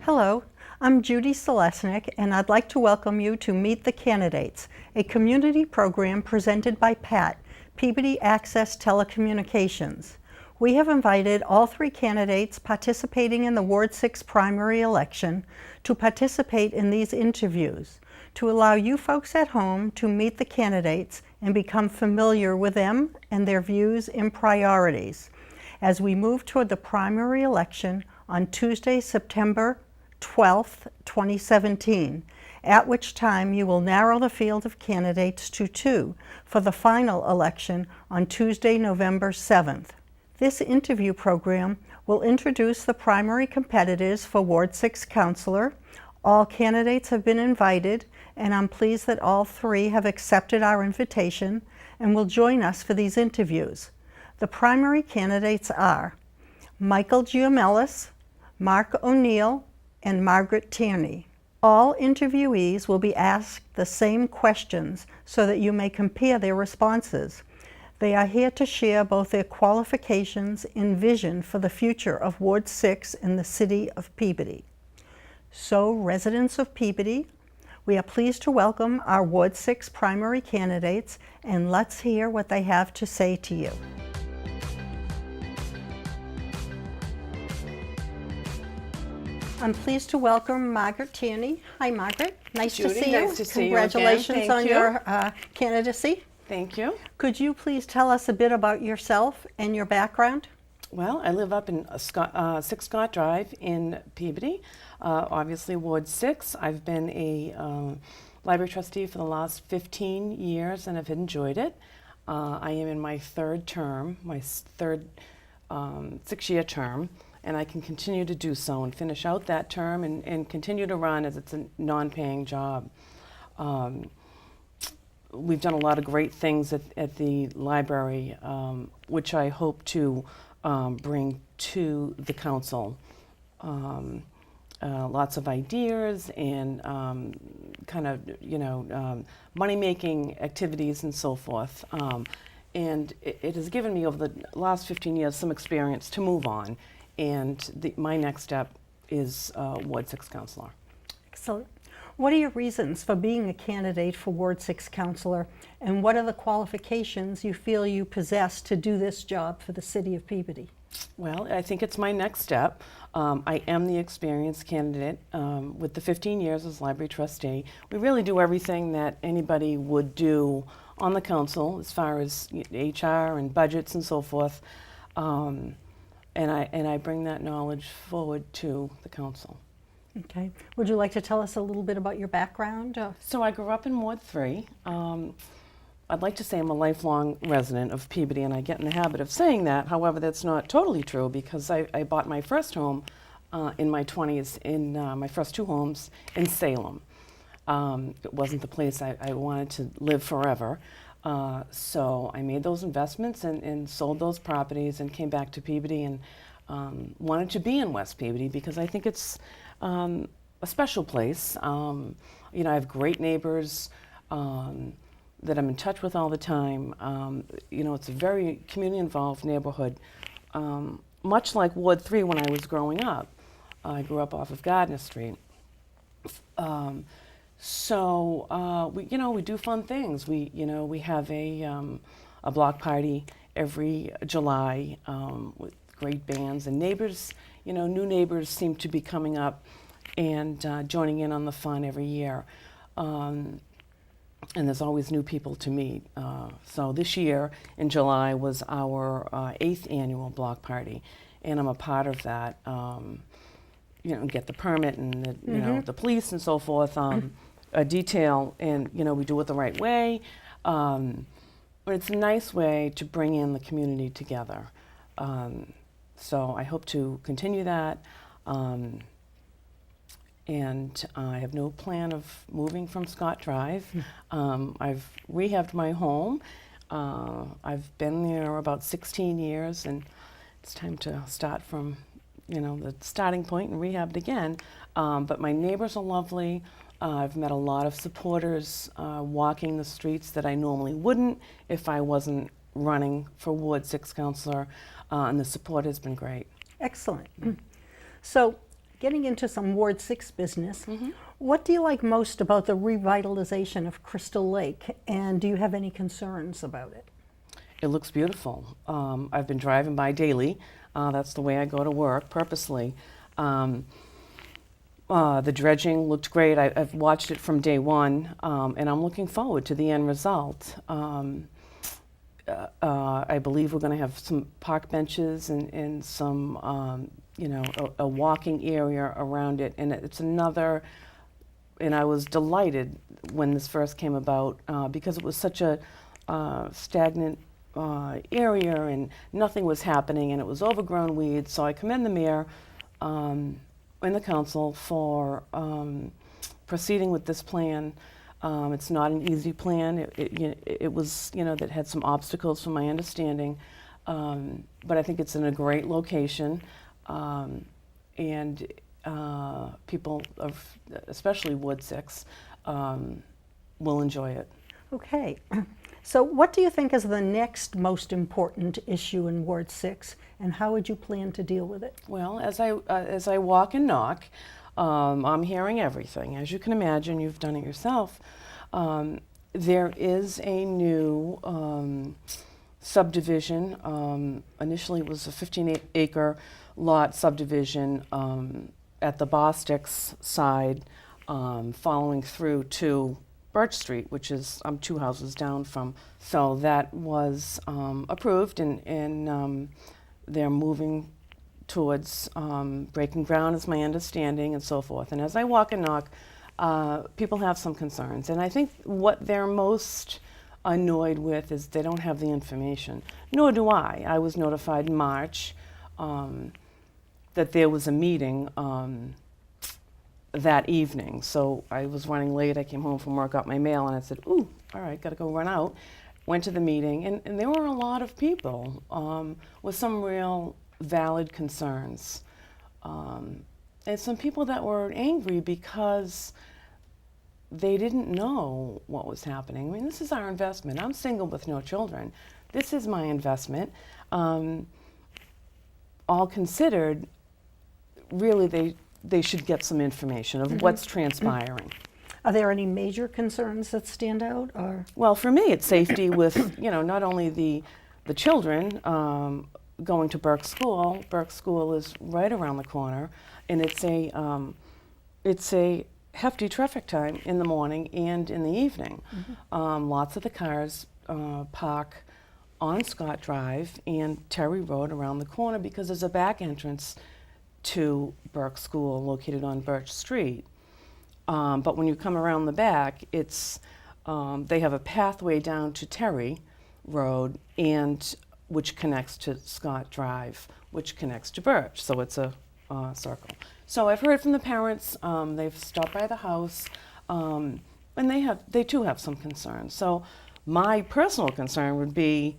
Hello, I'm Judy Selesnik, and I'd like to welcome you to Meet the Candidates, a community program presented by PAT, Peabody Access Telecommunications. We have invited all three candidates participating in the Ward 6 primary election to participate in these interviews, to allow you folks at home to meet the candidates and become familiar with them and their views and priorities as we move toward the primary election on Tuesday, September 12th, 2017, at which time you will narrow the field of candidates to two for the final election on Tuesday, November 7th. This interview program will introduce the primary competitors for Ward 6 Councilor. All candidates have been invited, and I'm pleased that all three have accepted our invitation and will join us for these interviews. The primary candidates are Michael Geomelos, Mark O'Neill, and Margaret Tierney. All interviewees will be asked the same questions so that you may compare their responses. They are here to share both their qualifications and vision for the future of Ward 6 in the city of Peabody. So, residents of Peabody, we are pleased to welcome our Ward 6 primary candidates, and let's hear what they have to say to you. I'm pleased to welcome Margaret Tierney. Hi, Margaret. Nice Judy, to see you. nice to see you again. Congratulations Thank on you. your candidacy. Thank you. Could you please tell us a bit about yourself and your background? Well, I live up in 6 Scott Drive in Peabody, obviously Ward 6. I've been a library trustee for the last 15 years and have enjoyed it. I am in my third term, my third 6-year term, and I can continue to do so and finish out that term and continue to run as it's a non-paying job. We've done a lot of great things at the library, which I hope to bring to the council. Lots of ideas and kind of, money-making activities and so forth. And it has given me over the last 15 years some experience to move on. And my next step is Ward 6 Councilor. Excellent. What are your reasons for being a candidate for Ward 6 Councilor, and what are the qualifications you feel you possess to do this job for the city of Peabody? Well, I think it's my next step. I am the experienced candidate with the 15 years as library trustee. We really do everything that anybody would do on the council as far as HR and budgets and so forth. And I bring that knowledge forward to the council. Okay. Would you like to tell us a little bit about your background? So I grew up in Ward 3. I'd like to say I'm a lifelong resident of Peabody, and I get in the habit of saying that. However, that's not totally true because I bought my first home in my 20s, in my first 2 homes in Salem. It wasn't the place I wanted to live forever. So I made those investments and sold those properties and came back to Peabody and wanted to be in West Peabody because I think it's a special place. I have great neighbors that I'm in touch with all the time. It's a very community-involved neighborhood, much like Ward 3 when I was growing up. I grew up off of Gardner Street. So we do fun things. We have a block party every July with great bands and neighbors. New neighbors seem to be coming up and joining in on the fun every year. And there's always new people to meet. So this year in July was our 8th annual block party, and I'm a part of that. Get the permit and the police and so forth. A detail, and we do it the right way. But it's a nice way to bring in the community together. So I hope to continue that. And I have no plan of moving from Scott Drive. I've rehabbed my home. I've been there about 16 years, and it's time to start from the starting point and rehab it again. But my neighbors are lovely. I've met a lot of supporters walking the streets that I normally wouldn't if I wasn't running for Ward 6 Councilor, and the support has been great. Excellent. So Getting into some Ward 6 business, what do you like most about the revitalization of Crystal Lake, and do you have any concerns about it? It looks beautiful. I've been driving by daily. That's the way I go to work purposely. The dredging looked great. I've watched it from day one, and I'm looking forward to the end result. I believe we're going to have some park benches and some, a walking area around it. And it's another, and I was delighted when this first came about because it was such a stagnant area and nothing was happening and it was overgrown weeds. So I commend the mayor and the council for proceeding with this plan. It's not an easy plan. It was, that had some obstacles from my understanding, but I think it's in a great location, and people of, especially Ward 6, will enjoy it. Okay. So what do you think is the next most important issue in Ward 6, and how would you plan to deal with it? Well, as I walk and knock, I'm hearing everything. As you can imagine, you've done it yourself. There is a new subdivision. Initially, it was a 15-acre lot subdivision at the Bosticks side, following through to Birch Street, which is 2 houses down from. So that was approved, and they're moving towards breaking ground, is my understanding, and so forth. And as I walk and knock, people have some concerns. And I think what they're most annoyed with is they don't have the information. Nor do I. I was notified in March that there was a meeting that evening. So I was running late. I came home from work, got my mail, and I said, ooh, all right, got to go run out. Went to the meeting, and there were a lot of people with some real valid concerns. And some people that were angry because they didn't know what was happening. I mean, this is our investment. I'm single with no children. This is my investment. All considered, really they should get some information of what's transpiring. Are there any major concerns that stand out? Or? Well, for me, it's safety with, not only the children going to Burke School. Burke School is right around the corner, and it's a hefty traffic time in the morning and in the evening. Lots of the cars park on Scott Drive and Terry Road around the corner because there's a back entrance to Burke School located on Birch Street. But when you come around the back, it's they have a pathway down to Terry Road, and which connects to Scott Drive, which connects to Birch. So it's a circle. So I've heard from the parents. They've stopped by the house, and they too have some concerns. So my personal concern would be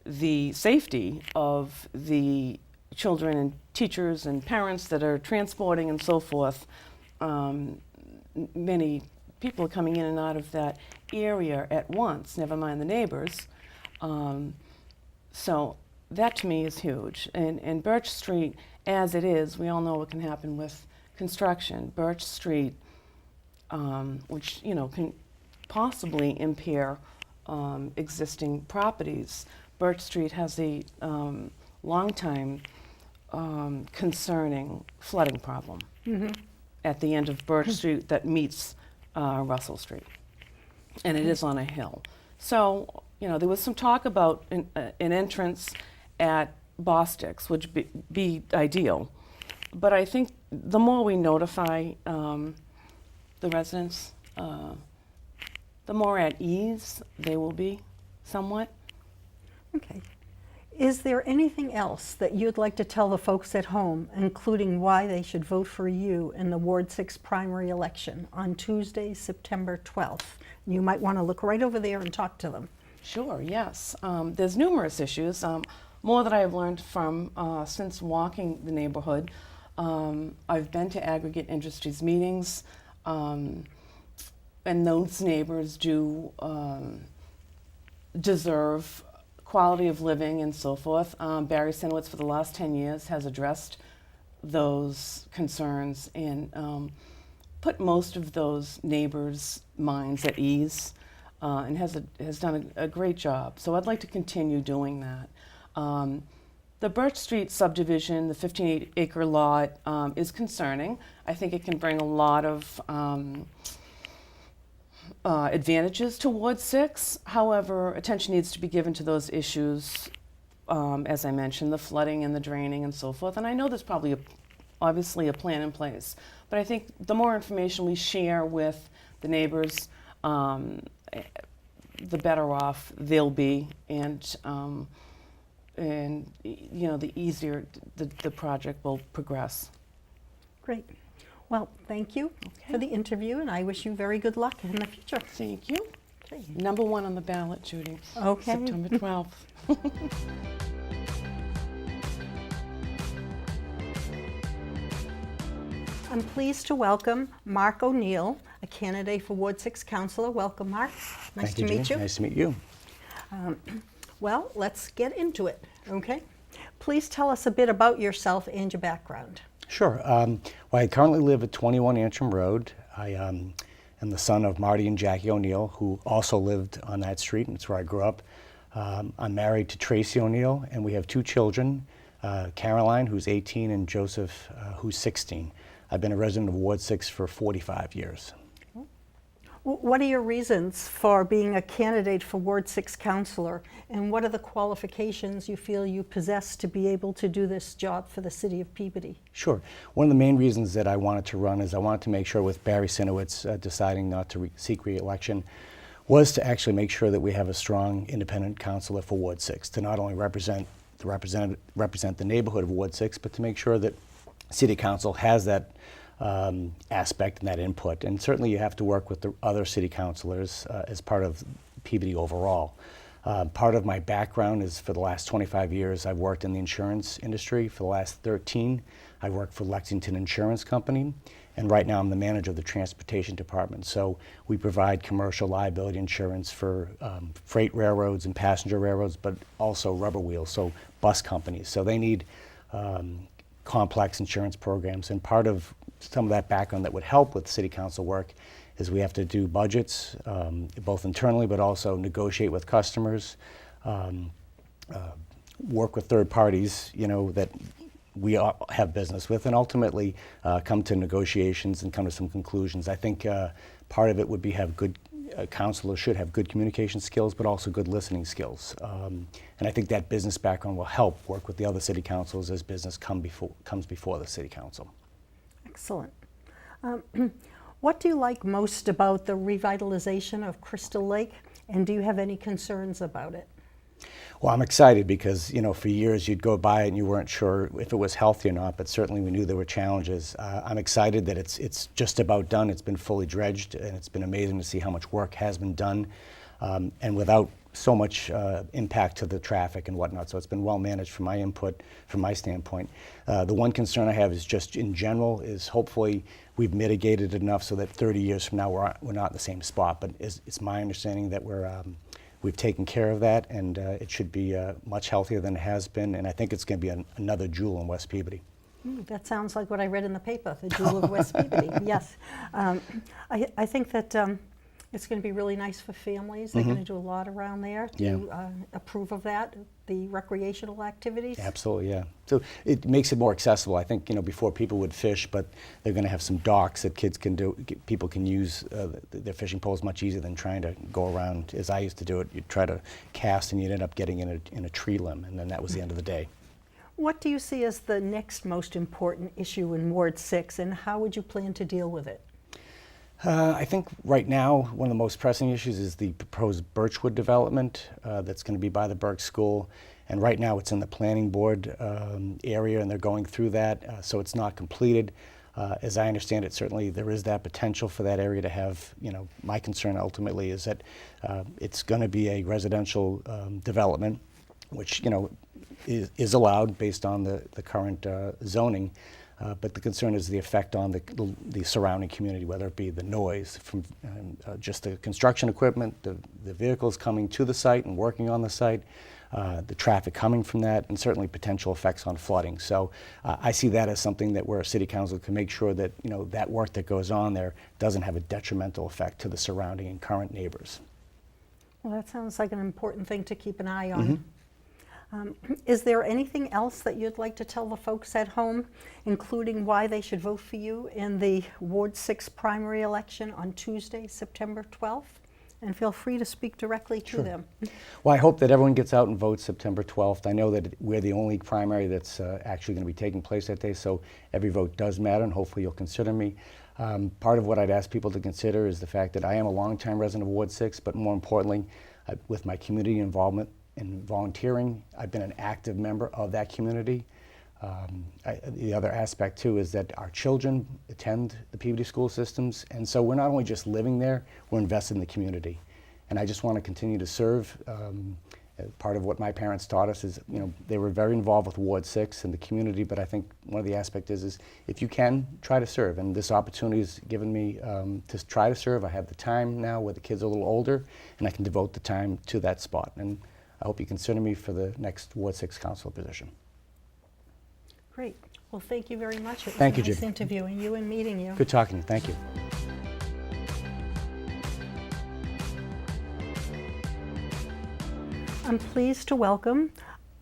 the safety of the children and teachers and parents that are transporting and so forth. Many people are coming in and out of that area at once, never mind the neighbors. So that to me is huge. And Birch Street, as it is, we all know what can happen with construction. Birch Street, which can possibly impair existing properties. Birch Street has a long time concerning flooding problem at the end of Birch Street that meets Russell Street, and it is on a hill. So there was some talk about an entrance at Bosticks, which be ideal, but I think the more we notify the residents, the more at ease they will be, somewhat. Okay. Is there anything else that you'd like to tell the folks at home, including why they should vote for you in the Ward 6 primary election on Tuesday, September 12th? You might want to look right over there and talk to them. Sure, yes. There's numerous issues, more that I have learned from since walking the neighborhood. I've been to aggregate industries meetings, and those neighbors do deserve quality of living and so forth. Barry Sinowitz for the last 10 years has addressed those concerns and put most of those neighbors' minds at ease, and has done a great job. So I'd like to continue doing that. The Birch Street subdivision, the 15-acre lot, is concerning. I think it can bring a lot of advantages to Ward 6. However, attention needs to be given to those issues, as I mentioned, the flooding and the draining and so forth. And I know there's probably obviously a plan in place, but I think the more information we share with the neighbors, the better off they'll be, and the easier the project will progress. Great. Well, thank you for the interview, and I wish you very good luck in the future. Thank you. Okay. Number 1 on the ballot, Judy. Okay. September 12th. I'm pleased to welcome Mark O'Neill, a candidate for Ward 6 Councilor. Welcome, Mark. Nice to meet you. Nice to meet you. Well, let's get into it, okay? Please tell us a bit about yourself and your background. Sure. Well, I currently live at 21 Antrim Road. I am the son of Marty and Jackie O'Neill, who also lived on that street, and it's where I grew up. I'm married to Tracy O'Neill, and we have 2 children, Caroline, who's 18, and Joseph, who's 16. I've been a resident of Ward 6 for 45 years. What are your reasons for being a candidate for Ward 6 Councilor, and what are the qualifications you feel you possess to be able to do this job for the city of Peabody? Sure. One of the main reasons that I wanted to run is I wanted to make sure, with Barry Sinowitz deciding not to seek re-election, was to actually make sure that we have a strong independent councilor for Ward 6, to not only represent the neighborhood of Ward 6, but to make sure that City Council has that aspect and that input. And certainly you have to work with the other city councilors as part of Peabody overall. Part of my background is, for the last 25 years, I've worked in the insurance industry. For the last 13, I worked for Lexington Insurance Company, and right now I'm the manager of the transportation department. So we provide commercial liability insurance for freight railroads and passenger railroads, but also rubber wheels, so bus companies. So they need complex insurance programs, and part of some of that background that would help with city council work is we have to do budgets, both internally but also negotiate with customers, work with third parties, that we have business with, and ultimately come to negotiations and come to some conclusions. I think part of it would be councilors should have good communication skills, but also good listening skills. And I think that business background will help work with the other city councils as business comes before the city council. Excellent. What do you like most about the revitalization of Crystal Lake, and do you have any concerns about it? Well, I'm excited because, for years you'd go by it and you weren't sure if it was healthy or not, but certainly we knew there were challenges. I'm excited that it's just about done. It's been fully dredged, and it's been amazing to see how much work has been done, and without so much impact to the traffic and whatnot. So it's been well managed from my input, from my standpoint. The one concern I have is just in general is hopefully we've mitigated it enough so that 30 years from now we're not in the same spot. But it's my understanding that we've taken care of that, and it should be much healthier than it has been, and I think it's going to be another jewel in West Peabody. That sounds like what I read in the paper, the Jewel of West Peabody. Yes. I think that it's going to be really nice for families. They're going to do a lot around there. Do you approve of that, the recreational activities? Absolutely, yeah. So it makes it more accessible. I think, before people would fish, but they're going to have some docks that people can use their fishing poles much easier than trying to go around. As I used to do it, you'd try to cast and you'd end up getting in a tree limb, and then that was the end of the day. What do you see as the next most important issue in Ward 6, and how would you plan to deal with it? I think right now one of the most pressing issues is the proposed Birchwood development that's going to be by the Burke School. And right now it's in the planning board area, and they're going through that, so it's not completed. As I understand it, certainly there is that potential for that area to have, my concern ultimately is that it's going to be a residential development, which, is allowed based on the current zoning. But the concern is the effect on the surrounding community, whether it be the noise from just the construction equipment, the vehicles coming to the site and working on the site, the traffic coming from that, and certainly potential effects on flooding. So I see that as something that where a city council can make sure that that work that goes on there doesn't have a detrimental effect to the surrounding and current neighbors. Well, that sounds like an important thing to keep an eye on. Is there anything else that you'd like to tell the folks at home, including why they should vote for you in the Ward 6 primary election on Tuesday, September 12th? And feel free to speak directly to them. Well, I hope that everyone gets out and votes September 12th. I know that we're the only primary that's actually going to be taking place that day, so every vote does matter, and hopefully you'll consider me. Part of what I'd ask people to consider is the fact that I am a longtime resident of Ward 6, but more importantly, with my community involvement and volunteering, I've been an active member of that community. The other aspect too is that our children attend the Peabody school systems, and so we're not only just living there, we're invested in the community. And I just want to continue to serve. Part of what my parents taught us is, they were very involved with Ward 6 and the community, but I think one of the aspects is if you can, try to serve. And this opportunity has given me to try to serve. I have the time now where the kids are a little older, and I can devote the time to that spot. And I hope you consider me for the next Ward 6 council position. Great. Well, thank you very much. It was Thank you, nice Judy. interviewing you and meeting you. Good talking to you. Thank you. I'm pleased to welcome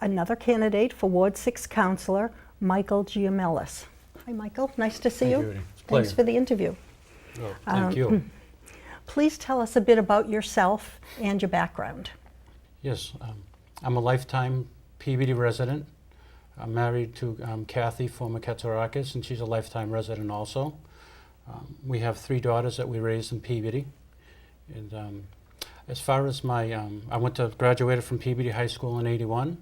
another candidate for Ward 6 Councilor, Michael Geomelos. Hi, Michael. Nice to see Thank you. you, Judy. It's a Thanks pleasure. for the interview. Oh, thank you. Please tell us a bit about yourself and your background. Yes, I'm a lifetime Peabody resident. I'm married to Kathy, former Ketsarakis, and she's a lifetime resident also. We have 3 daughters that we raised in Peabody. And as far as my, I graduated from Peabody High School in '81,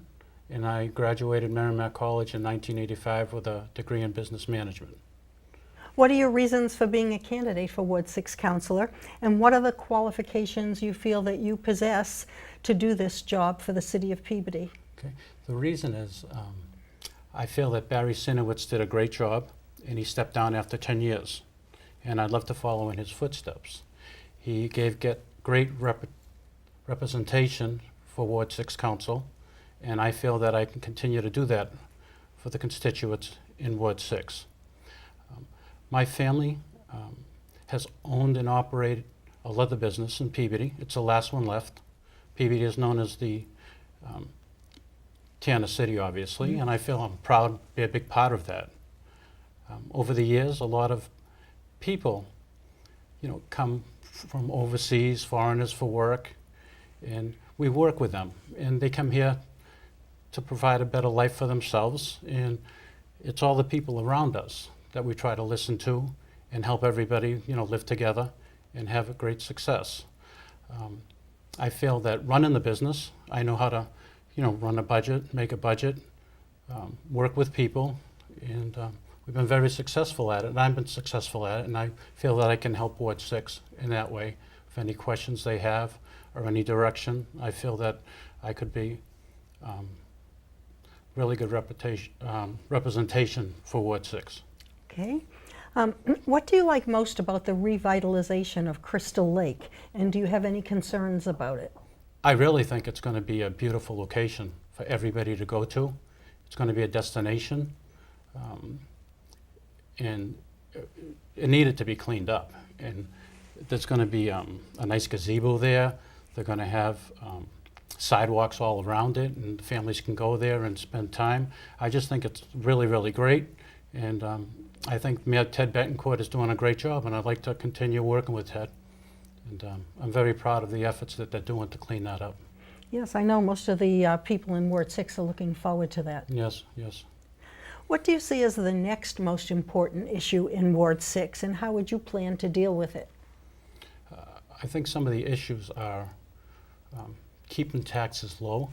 and I graduated Merrimack College in 1985 with a degree in business management. What are your reasons for being a candidate for Ward 6 Councilor, and what are the qualifications you feel that you possess to do this job for the city of Peabody? Okay. The reason is I feel that Barry Sinowitz did a great job, and he stepped down after 10 years. And I'd love to follow in his footsteps. He gave great representation for Ward 6 Council, and I feel that I can continue to do that for the constituents in Ward 6. My family has owned and operated a leather business in Peabody. It's the last one left. Peabody is known as the Tiana City, obviously, and I feel I'm proud to be a big part of that. Over the years, a lot of people, come from overseas, foreigners for work, and we work with them, and they come here to provide a better life for themselves, and it's all the people around us that we try to listen to and help everybody, live together and have a great success. I feel that running the business, I know how to, run a budget, make a budget, work with people, and we've been very successful at it, and I've been successful at it, and I feel that I can help Ward 6 in that way. If any questions they have or any direction, I feel that I could be really good representation for Ward 6. Okay. What do you like most about the revitalization of Crystal Lake, and do you have any concerns about it? I really think it's going to be a beautiful location for everybody to go to. It's going to be a destination, and it needed to be cleaned up. And there's going to be a nice gazebo there. They're going to have sidewalks all around it, and families can go there and spend time. I just think it's really, really great. And I think Mayor Ted Betancourt is doing a great job, and I'd like to continue working with Ted. And I'm very proud of the efforts that they're doing to clean that up. Yes, I know most of the people in Ward 6 are looking forward to that. Yes, yes. What do you see as the next most important issue in Ward 6, and how would you plan to deal with it? I think some of the issues are keeping taxes low.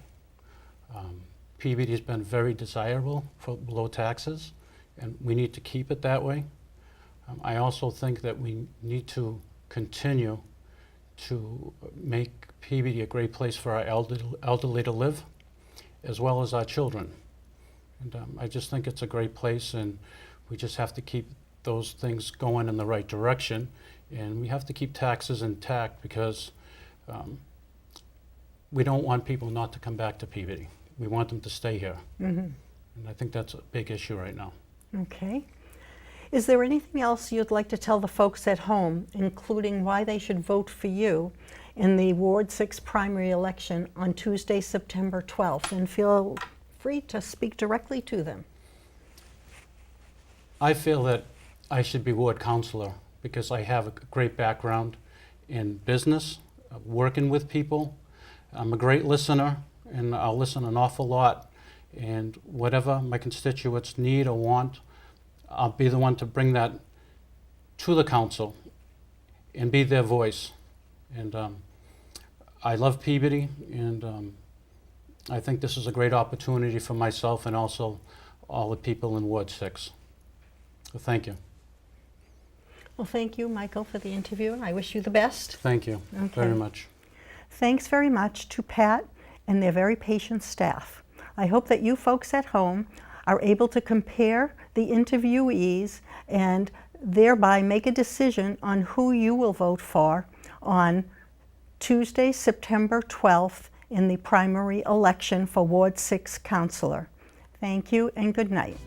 Peabody has been very desirable for low taxes, and we need to keep it that way. I also think that we need to continue to make Peabody a great place for our elderly to live, as well as our children. And I just think it's a great place, and we just have to keep those things going in the right direction. And we have to keep taxes intact because we don't want people not to come back to Peabody. We want them to stay here. And I think that's a big issue right now. Okay. Is there anything else you'd like to tell the folks at home, including why they should vote for you in the Ward 6 primary election on Tuesday, September 12th? And feel free to speak directly to them. I feel that I should be ward councilor because I have a great background in business, working with people. I'm a great listener, and I'll listen an awful lot. And whatever my constituents need or want, I'll be the one to bring that to the council and be their voice. And I love Peabody, and I think this is a great opportunity for myself and also all the people in Ward 6. So thank you. Well, thank you, Michael, for the interview, and I wish you the best. Thank you very much. Thanks very much to Pat and their very patient staff. I hope that you folks at home are able to compare the interviewees and thereby make a decision on who you will vote for on Tuesday, September 12th in the primary election for Ward 6 councilor. Thank you and good night.